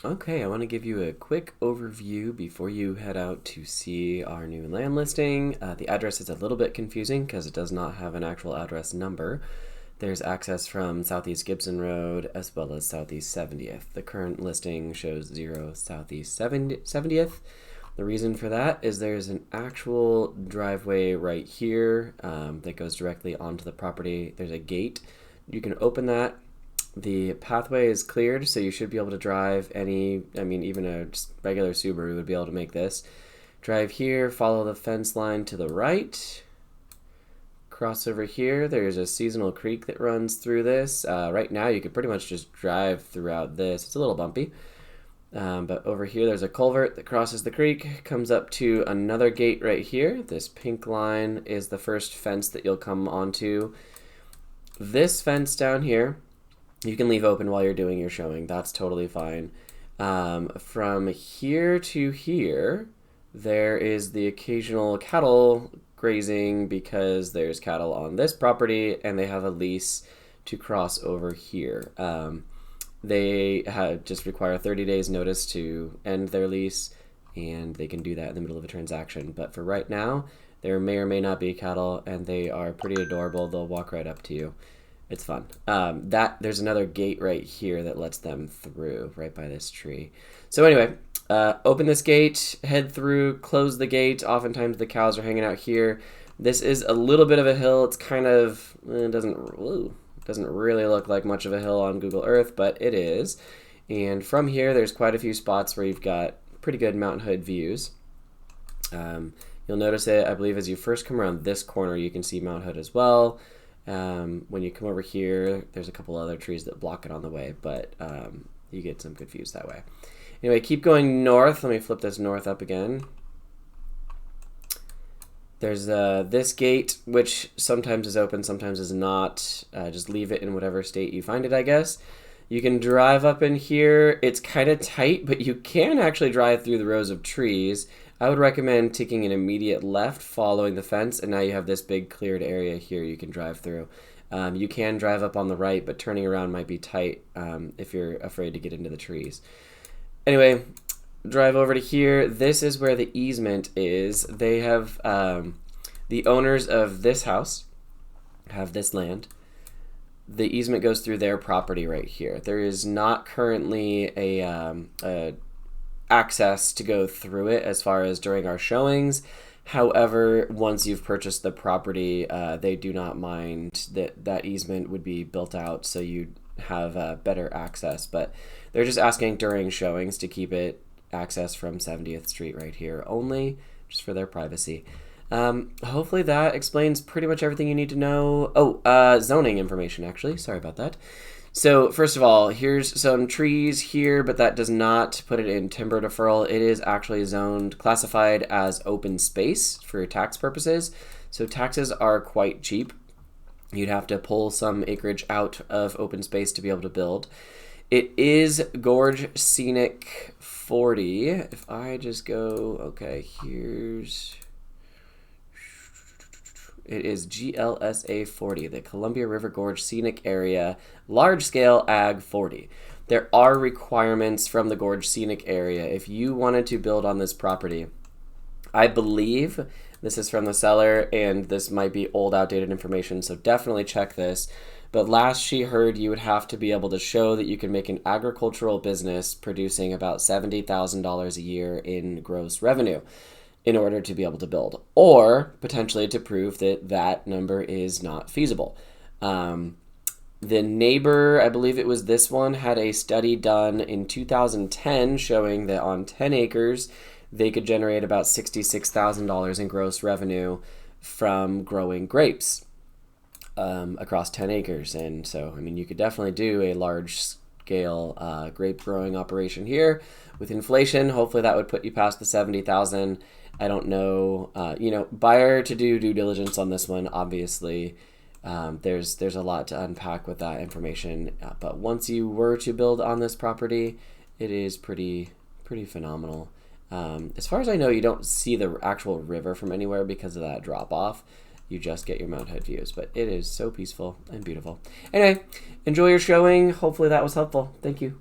Okay, I want to give you a quick overview before you head out to see our new land listing. The address is a little bit confusing because it does not have an actual address number. There's access from Southeast Gibson Road as well as Southeast 70th. The current listing shows 0 Southeast 70th. The reason for that is there's an actual driveway right here that goes directly onto the property. There's a gate. You can open that. The pathway is cleared, so you should be able to drive even a just regular Subaru would be able to make this. Drive here, follow the fence line to the right. Cross over here, there's a seasonal creek that runs through this. Right now, you could pretty much just drive throughout this. It's a little bumpy. But over here, there's a culvert that crosses the creek, comes up to another gate right here. This pink line is the first fence that you'll come onto. This fence down here, you can leave open while you're doing your showing. That's totally fine. From here to here, there is the occasional cattle grazing because there's cattle on this property and they have a lease to cross over here. They just require 30 days notice to end their lease, and they can do that in the middle of a transaction. But for right now, there may or may not be cattle, and they are pretty adorable. They'll walk right up to you. It's fun. There's another gate right here that lets them through right by this tree. So anyway, open this gate, head through, close the gate. Oftentimes the cows are hanging out here. This is a little bit of a hill. It's kind of, it doesn't really look like much of a hill on Google Earth, but it is. And from here, there's quite a few spots where you've got pretty good Mount Hood views. You'll notice it, I believe, as you first come around this corner, you can see Mount Hood as well. When you come over here, there's a couple other trees that block it on the way, but you get some good views that way. Anyway, keep going north. Let me flip this north up again. There's this gate, which sometimes is open, sometimes is not. Just leave it in whatever state you find it, I guess. You can drive up in here. It's kind of tight, but you can actually drive through the rows of trees. I would recommend taking an immediate left following the fence, and now you have this big cleared area here you can drive through. You can drive up on the right, but turning around might be tight if you're afraid to get into the trees. Anyway, drive over to here. This is where the easement is. They have the owners of this house have this land. The easement goes through their property right here. There is not currently a access to go through it as far as during our showings. However, once you've purchased the property, they do not mind that easement would be built out so you'd have better access. But they're just asking during showings to keep it access from 70th Street right here only, just for their privacy. Hopefully that explains pretty much everything you need to know. Oh, zoning information, actually. Sorry about that. So first of all, here's some trees here, but that does not put it in timber deferral. It is actually zoned, classified as open space for tax purposes. So taxes are quite cheap. You'd have to pull some acreage out of open space to be able to build. It is Gorge Scenic 40. If I just go, okay, it is GLSA 40, the Columbia River Gorge Scenic Area, Large Scale Ag 40. There are requirements from the Gorge Scenic Area. If you wanted to build on this property, I believe this is from the seller, and this might be old, outdated information, so definitely check this. But last she heard, you would have to be able to show that you can make an agricultural business producing about $70,000 a year in gross revenue in order to be able to build, or potentially to prove that that number is not feasible. The neighbor, I believe it was this one, had a study done in 2010 showing that on 10 acres, they could generate about $66,000 in gross revenue from growing grapes across 10 acres. And so, I mean, you could definitely do a large scale grape growing operation here. With inflation, hopefully that would put you past the 70,000. I don't know, buyer to do due diligence on this one. Obviously, there's a lot to unpack with that information. But once you were to build on this property, it is pretty phenomenal. As far as I know, you don't see the actual river from anywhere because of that drop off. You just get your Mount Hood views, but it is so peaceful and beautiful. Anyway, enjoy your showing. Hopefully that was helpful. Thank you.